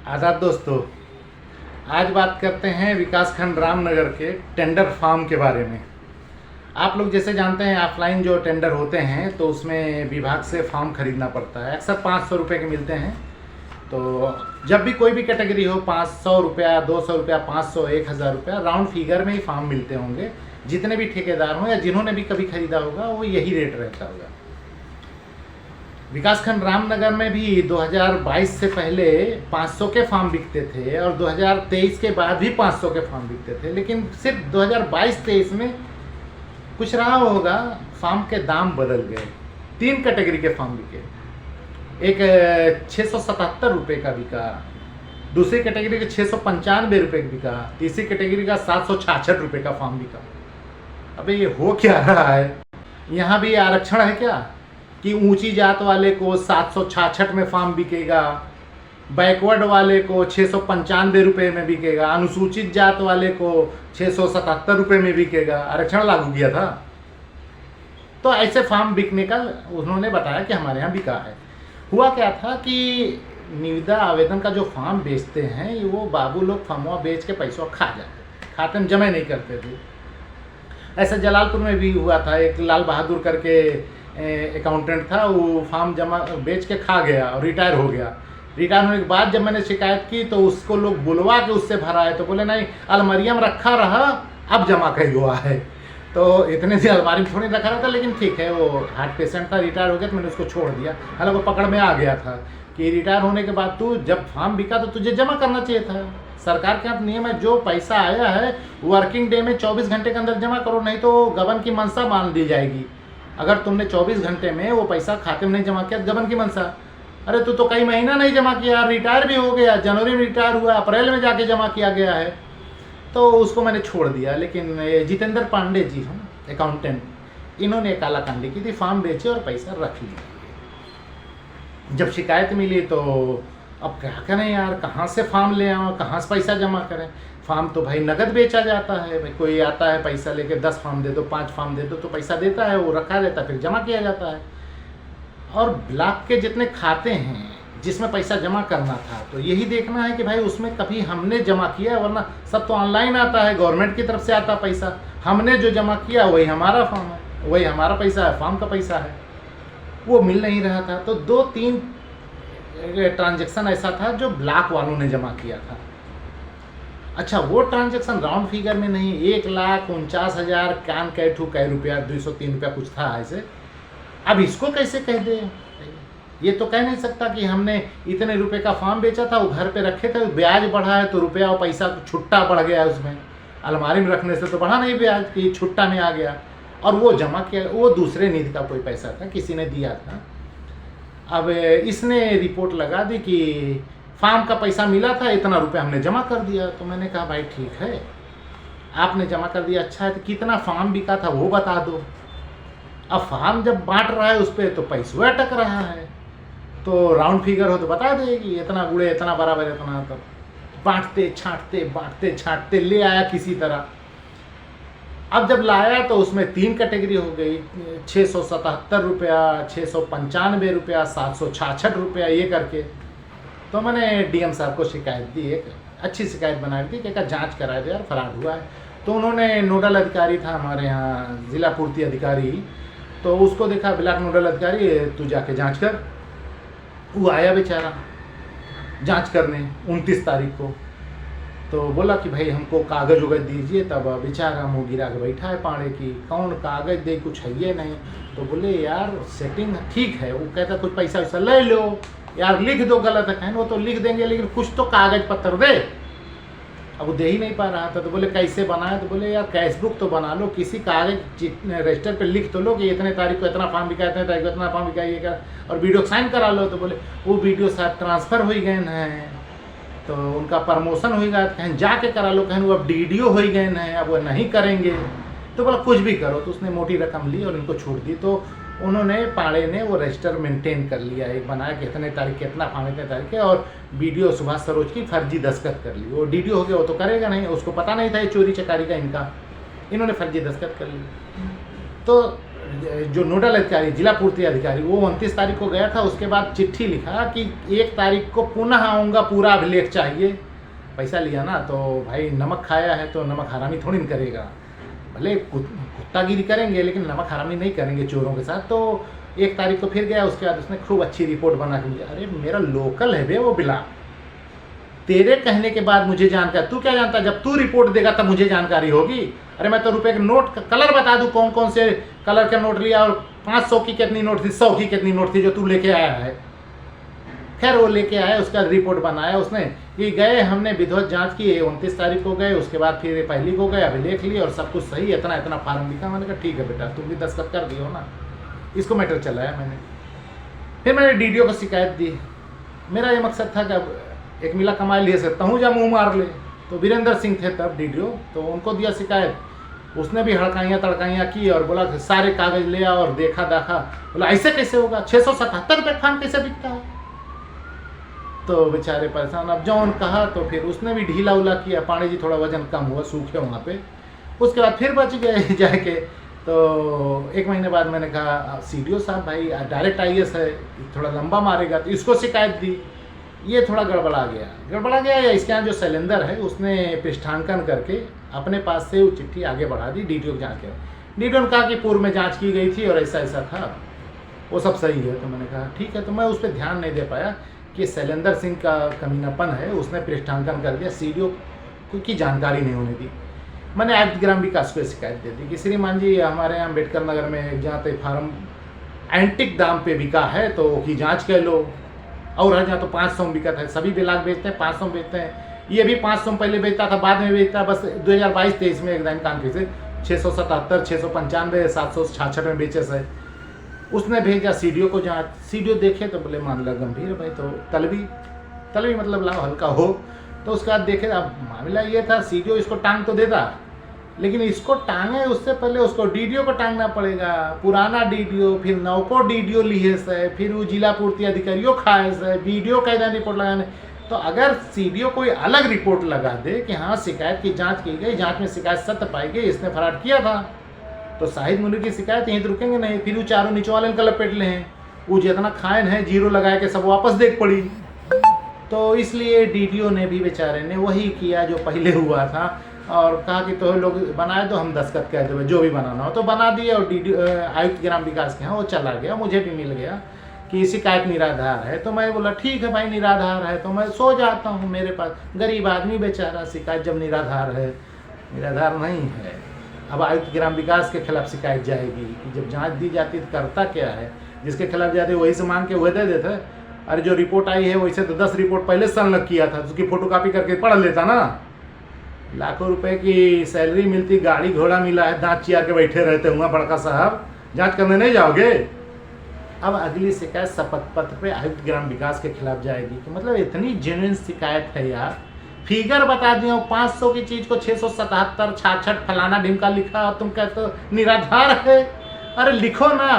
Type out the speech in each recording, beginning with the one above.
आदाब दोस्तों, आज बात करते हैं विकासखंड रामनगर के टेंडर फार्म के बारे में। आप लोग जैसे जानते हैं ऑफलाइन जो टेंडर होते हैं तो उसमें विभाग से फार्म खरीदना पड़ता है। अक्सर 500 रुपये के मिलते हैं। तो जब भी कोई भी कैटेगरी हो 500 रुपया, 200 रुपया, 500, 1000 रुपया राउंड फिगर में ही फार्म मिलते होंगे। जितने भी ठेकेदार हों या जिन्होंने भी कभी खरीदा होगा वो यही रेट रहता होगा। विकासखंड रामनगर में भी 2022 से पहले 500 के फार्म बिकते थे और 2023 के बाद भी 500 के फार्म बिकते थे, लेकिन सिर्फ 2022-23 में कुछ रहा होगा, फार्म के दाम बदल गए। 3 कैटेगरी के फार्म बिके। एक 677 रुपये का बिका, दूसरी कैटेगरी का 695 रुपये का बिका, तीसरी कैटेगरी का 766 रुपये का फार्म बिका। अबे ये हो क्या रहा है? यहाँ भी आरक्षण है क्या कि ऊंची जात वाले को 766 में फार्म बिकेगा, बैकवर्ड वाले को 695 रुपये में बिकेगा, अनुसूचित जात वाले को 677 रुपये में बिकेगा? आरक्षण लागू किया था तो ऐसे फार्म बिकने का उन्होंने बताया कि हमारे यहाँ बिका है। हुआ क्या था कि निविदा आवेदन का जो फार्म बेचते हैं वो बाबू लोग फार्मवा बेच के पैसों खा जाते, खाते में जमा नहीं करते थे। ऐसा जलालपुर में भी हुआ था। एक लाल बहादुर करके अकाउंटेंट था, वो फार्म जमा बेच के खा गया और रिटायर हो गया। रिटायर होने के बाद जब मैंने शिकायत की तो उसको लोग बुलवा के उससे भरा है, तो बोले नहीं अलमारिया में रखा रहा, अब जमा कर हुआ है। तो इतने से अलमारी में थोड़ी रखा रहा था, लेकिन ठीक है, वो हार्ट पेशेंट था, रिटायर हो गया तो मैंने उसको छोड़ दिया। हालांकि वो पकड़ में आ गया था कि रिटायर होने के बाद तू जब फार्म बिका तो तुझे जमा करना चाहिए था। सरकार के यहाँ नियम है, जो पैसा आया है वर्किंग डे में 24 घंटे के अंदर जमा करो, नहीं तो गबन की मनसा मान दी जाएगी। अगर तुमने 24 घंटे में वो पैसा खाते में नहीं जमा किया, गबन की मनसा। अरे तू तो कई महीना नहीं जमा किया, रिटायर भी हो गया, जनवरी में रिटायर हुआ, अप्रैल में जाके जमा किया गया है, तो उसको मैंने छोड़ दिया। लेकिन जितेंद्र पांडे जी हम अकाउंटेंट, इन्होंने काला कांडी की थी, फार्म बेचे और पैसा रख लिया। जब शिकायत मिली तो अब क्या करें यार, कहाँ से फार्म ले आओ, कहाँ से पैसा जमा करें? फार्म तो भाई नगद बेचा जाता है, भाई कोई आता है पैसा लेके 10 फार्म दे दो, 5 फार्म दे दो, तो पैसा देता है, वो रखा रहता है, फिर जमा किया जाता है। और ब्लॉक के जितने खाते हैं जिसमें पैसा जमा करना था, तो यही देखना है कि भाई उसमें कभी हमने जमा किया, वरना सब तो ऑनलाइन आता है, गवर्नमेंट की तरफ से आता पैसा। हमने जो जमा किया वही हमारा फार्म है, वही हमारा पैसा है, फार्म का पैसा है, वो मिल नहीं रहा था। तो 2-3 ट्रांजेक्शन ऐसा था जो ब्लॉक वालों ने जमा किया था। अच्छा, वो ट्रांजेक्शन राउंड फिगर में नहीं, 1,49,000 कान कैठू कै रुपया, 203 रुपया कुछ था ऐसे। अब इसको कैसे कह दे? ये तो कह नहीं सकता कि हमने इतने रुपए का फार्म बेचा था, वो घर पे रखे थे, ब्याज बढ़ा है तो रुपया और पैसा छुट्टा बढ़ गया उसमें। अलमारी में रखने से तो बढ़ा नहीं ब्याज, कि छुट्टा में आ गया। और वो जमा किया, वो दूसरे निधि का कोई पैसा था, किसी ने दिया था। अब इसने रिपोर्ट लगा दी कि फार्म का पैसा मिला था, इतना रुपया हमने जमा कर दिया। तो मैंने कहा भाई ठीक है, आपने जमा कर दिया, अच्छा है, तो कितना फार्म बिका था वो बता दो। अब फार्म जब बांट रहा है उस पर तो पैसा अटक रहा है, तो राउंड फिगर हो तो बता देगी इतना गुड़े, इतना बराबर, इतना। तो बांटते छांटते ले आया किसी तरह। अब जब लाया तो उसमें 3 कैटेगरी हो गई, 677 रुपया, 695 रुपया, 766 रुपया, ये करके। तो मैंने डीएम साहब को शिकायत दी, एक अच्छी शिकायत बना दी कि एक जांच करा दे यार, फ्रॉड हुआ है। तो उन्होंने, नोडल अधिकारी था हमारे यहाँ जिला पूर्ति अधिकारी, तो उसको देखा, ब्लॉक नोडल अधिकारी, तू जाके जांच कर। वो आया बेचारा जांच करने 29 तारीख को। तो बोला कि भाई हमको कागज़ उगज दीजिए, तब बेचारा मुँह गिरा के बैठा है पाड़े की, कौन कागज़ दे, कुछ है ये नहीं। तो बोले यार सेटिंग ठीक है, वो कहता कुछ पैसा वैसा ले लो यार, लिख दो, गलत है कहें वो तो लिख देंगे, लेकिन कुछ तो कागज़ पत्र दे। अब वो दे ही नहीं पा रहा था। तो बोले कैसे बनाए? तो बोले यार कैश बुक तो बना लो, किसी कागज रजिस्टर पे लिख तो लो कि इतने तारीख को इतना फार्म बिका, इतने तारीख को इतना फार्म बिका, ये कर, और वीडियो साइन करा लो। तो बोले वो वीडियो साहब ट्रांसफ़र हो गए हैं, तो उनका प्रमोशन हो गया, कहीं जाके करा लो, कहीं वो अब डीडीओ हो गए हैं, अब वो नहीं करेंगे। तो बोला कुछ भी करो। तो उसने मोटी रकम ली और इनको छोड़ दी। तो उन्होंने, पाड़े ने वो रजिस्टर मेंटेन कर लिया, एक बनाया कि इतने तारीख के इतना फार्म, इतने तारीख के, और वीडियो सुभाष सरोज की फर्जी दस्तखत कर ली। वो डीडीओ हो गया, वो तो करेगा नहीं, उसको पता नहीं था ये चोरी चकारी का इनका, इन्होंने फर्जी दस्तखत कर ली। तो जो नोडल अधिकारी, जिला पूर्ति अधिकारी, वो 29 तारीख को गया था। उसके बाद चिट्ठी लिखा कि 1 तारीख को पुनः आऊँगा, पूरा अभिलेख चाहिए। पैसा लिया ना, तो भाई नमक खाया है तो नमक हरामी थोड़ी न करेगा। भले कुत्तागिरी करेंगे लेकिन नमक हरामी नहीं करेंगे चोरों के साथ। तो 1 तारीख को फिर गया। उसके बाद उसने खूब अच्छी रिपोर्ट बना के मुझे, अरे मेरा लोकल है बे वो बिला, तेरे कहने के बाद मुझे जानकारी, तू क्या जानता, जब तू रिपोर्ट देगा तब मुझे जानकारी होगी। अरे मैं तो रुपए के नोट कलर बता दूं कौन कौन से कलर का नोट लिया, और 500 की कितनी नोट थी, 100 की कितनी नोट थी जो तू लेके आया है। खैर वो लेके आया, उसका रिपोर्ट बनाया उसने कि गए, हमने विधिवत जांच की, 29 तारीख को गए। उसके बाद फिर पहली को गए, अभिलेख लिए और सब कुछ सही, इतना इतना फार्म लिखा। मैंने कहा ठीक है बेटा, तुम भी दस्तखत कर दियो ना। इसको मैटर चलाया मैंने। फिर मैंने डीडीओ को शिकायत दी। मेरा ये मकसद था कि अब एक मिला कमा लिए सकता हूँ, जा मुँह मार ले। तो वीरेंद्र सिंह थे तब डीडीओ, तो उनको दिया शिकायत। उसने भी हड़काइयाँ तड़काइयाँ की और बोला कि सारे कागज ले आ, और देखा दाखा। बोला ऐसे कैसे होगा, 677 रुपये फार्म कैसे बिकता है। तो बेचारे परेशान। अब जौन कहा तो फिर उसने भी ढीला उला किया। पानी जी थोड़ा वजन कम हुआ, सूखे वहाँ पे। उसके बाद फिर बच गए जाके। तो 1 महीने बाद मैंने कहा सीडीओ साहब, भाई डायरेक्ट आईएएस है, थोड़ा लंबा मारेगा। तो इसको शिकायत दी, ये थोड़ा गड़बड़ा गया। या इसके यहाँ जो सिलेंडर है उसने पृष्ठांकन करके अपने पास से वो चिट्ठी आगे बढ़ा दी डीडीओ को जाँच कर। डीडीओ ने कहा कि पूर्व में जाँच की गई थी और ऐसा ऐसा था, वो सब सही है। तो मैंने कहा ठीक है। तो मैं उस पर ध्यान नहीं दे पाया कि शैलेंद्र सिंह का कमीनापन है, उसने पृष्ठांकन कर दिया, सीडीओ की जानकारी नहीं होने दी। मैंने आयुक्त ग्राम विकास को शिकायत दे दी कि श्रीमान जी, हमारे यहाँ अम्बेडकर नगर में जहाँ तक फार्म एंटिक दाम पे बिका है तो की जांच कर लो। और हर जहाँ तो 500 में बिका था, सभी बिलाक बेचते हैं, 500 में बेचते हैं। ये भी 500 पहले बेचता था, बाद में बेचता, बस 2022-23 में एकदम काम से 677, 695, 766 में बेचे से। उसने भेजा सीडीओ को जांच। सीडीओ देखे तो बोले मामला गंभीर है भाई, तो तलबी मतलब लाओ हल्का हो। तो उसके बाद देखे, अब मामला ये था, सीडीओ इसको टांग तो देता, लेकिन इसको टांगे उससे पहले उसको डीडीओ को टांगना पड़ेगा। पुराना डीडीओ, फिर नौको डीडीओ लिए से, फिर वो जिला पूर्ति अधिकारियों खाए से, बीडीओ का इधर रिपोर्ट लगाने। तो अगर सीडीओ कोई अलग रिपोर्ट लगा दे कि हाँ शिकायत की जाँच की गई, जाँच में शिकायत सत्य पाई गई, इसने फराड किया था, तो शाहिद मुनीर की शिकायत यहीं तो रुकेंगे नहीं। फिर वो चारों नीचे वाले का लपेट ले हैं, वो जितना खायन है जीरो लगा के सब वापस देख पड़ी। तो इसलिए डीडीओ ने भी बेचारे ने वही किया जो पहले हुआ था, और कहा कि तो लोग बनाए तो हम दस्तखत कह देवे, जो भी बनाना हो तो बना दिए। और डीडीओ आयुक्त ग्राम विकास के यहाँ वो चला गया। मुझे भी मिल गया कि शिकायत निराधार है। तो मैं बोला ठीक है भाई, निराधार है तो मैं सो जाता हूँ। मेरे पास गरीब आदमी बेचारा, शिकायत जब निराधार है, निराधार नहीं है। अब आयुक्त ग्राम विकास के खिलाफ शिकायत जाएगी कि जब जांच दी जाती है तो करता क्या है, जिसके खिलाफ जाते वही से मांग के वह दे देते। अरे जो रिपोर्ट आई है वैसे तो 10 रिपोर्ट पहले संलग्न किया था, उसकी फोटोकॉपी करके पढ़ लेता ना। लाखों रुपए की सैलरी मिलती, गाड़ी घोड़ा मिला है, दांत चिया के बैठे रहते हुआ बड़का साहब, जांच करने नहीं जाओगे। अब अगली शिकायत शपथ पत्र पे आयुक्त ग्राम विकास के खिलाफ जाएगी कि मतलब इतनी जेन्युइन शिकायत है यार। फिगर बता दिया, 500 की चीज को 677, 66 फलाना ढिमका लिखा, और तुम कहते हो निराधार है। अरे लिखो ना,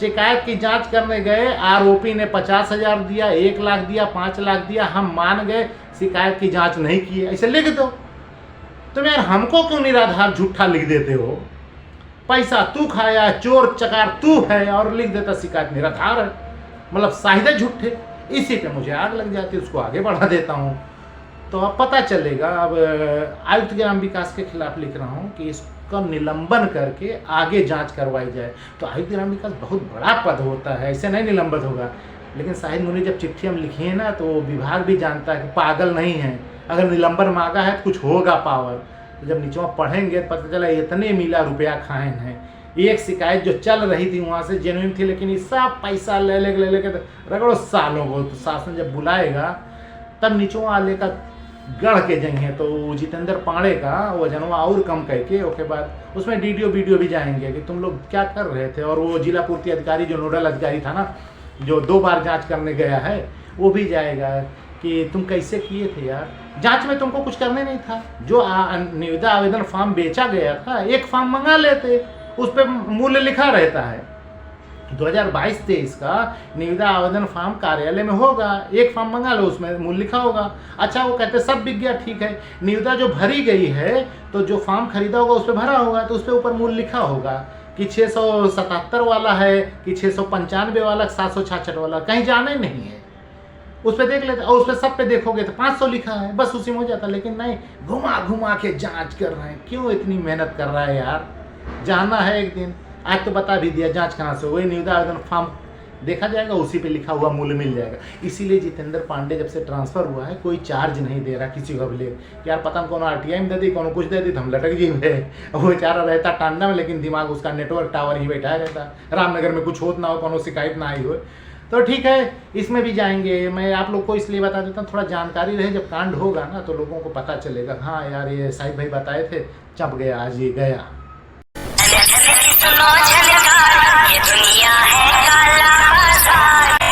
शिकायत की जांच करने गए, आरोपी ने 50,000 दिया, 1 लाख दिया, 5 लाख दिया, हम मान गए, शिकायत की जांच नहीं की है, ऐसे लिख दो। तुम यार हमको क्यों निराधार झूठा लिख देते हो? पैसा तू खाया, चोर चकार तू है, और लिख देता शिकायत निराधार है, मतलब शाहिद झूठे। इसी पे मुझे आग लग जाती है, उसको आगे बढ़ा देता हूँ। तो अब पता चलेगा। अब आयुक्त ग्राम विकास के खिलाफ लिख रहा हूँ कि इसका निलंबन करके आगे जांच करवाई जाए। तो आयुक्त ग्राम विकास बहुत बड़ा पद होता है, ऐसे नहीं निलंबित होगा। लेकिन शाहिद मुनीर जब चिट्ठी हम लिखी है ना, तो विभाग भी जानता है कि पागल नहीं है, अगर निलंबन मांगा है तो कुछ होगा पावर। तो जब नीचे पढ़ेंगे तो पता चला इतने मिला रुपया खाएन है। एक शिकायत जो चल रही थी वहाँ से जेन्युइन थी, लेकिन ये सब पैसा ले लेके रगड़ो सालों को। तो शासन जब बुलाएगा तब नीचों वाले का गढ़ के जाएंगे। तो जितेंद्र पांडे का वजनवा और कम करके उसके बाद उसमें डीडीओ वीडियो भी जाएंगे कि तुम लोग क्या कर रहे थे। और वो जिला पूर्ति अधिकारी जो नोडल अधिकारी था ना, जो 2 बार जांच करने गया है, वो भी जाएगा कि तुम कैसे किए थे यार, जांच में तुमको कुछ करने नहीं था। जो निविदा आवेदन फॉर्म बेचा गया था, एक फॉर्म मंगा लेते, उस पर मूल्य लिखा रहता है। 2022-23 का निविदा आवेदन फॉर्म कार्यालय में होगा, एक फॉर्म मंगा लो, उसमें मूल्य लिखा होगा। अच्छा, वो कहते सब बिक गया, ठीक है, निविदा जो भरी गई है तो जो फॉर्म खरीदा होगा उस पर भरा होगा, तो उस पर ऊपर मूल्य लिखा होगा। कि 677 वाला है कि 695 वाला, 766 वाला, कहीं जाना ही नहीं है। उस पर देख लेते, और उस पर सब पे देखोगे तो 500 लिखा है, बस उसी में हो जाता। लेकिन नहीं, घुमा घुमा के जांच कर रहे हैं। क्यों इतनी मेहनत कर रहा है यार? जाना है एक दिन। आज तो बता भी दिया जांच कहाँ से, वही निविदा आवेदन फॉर्म देखा जाएगा, उसी पे लिखा हुआ मूल्य मिल जाएगा। इसीलिए जितेंद्र पांडे जब से ट्रांसफर हुआ है कोई चार्ज नहीं दे रहा किसी को भी ले। यार पता नहीं कौन आरटीआई में दे दी, कौन कुछ दे दी, तो हम लटक जी में। वो बेचारा रहता टांडा में, लेकिन दिमाग उसका नेटवर्क टावर ही बैठा रहता। रामनगर में कुछ होत ना हो, कोनो शिकायत ना आई हो, तो ठीक है इसमें भी जाएंगे। मैं आप लोग को इसलिए बता देता हूँ, थोड़ा जानकारी रहे, जब कांड होगा ना तो लोगों को पता चलेगा, हाँ यार ये साहिब भाई बताए थे, चप गया, आज ये गया। ये दुनिया है काला बाजार।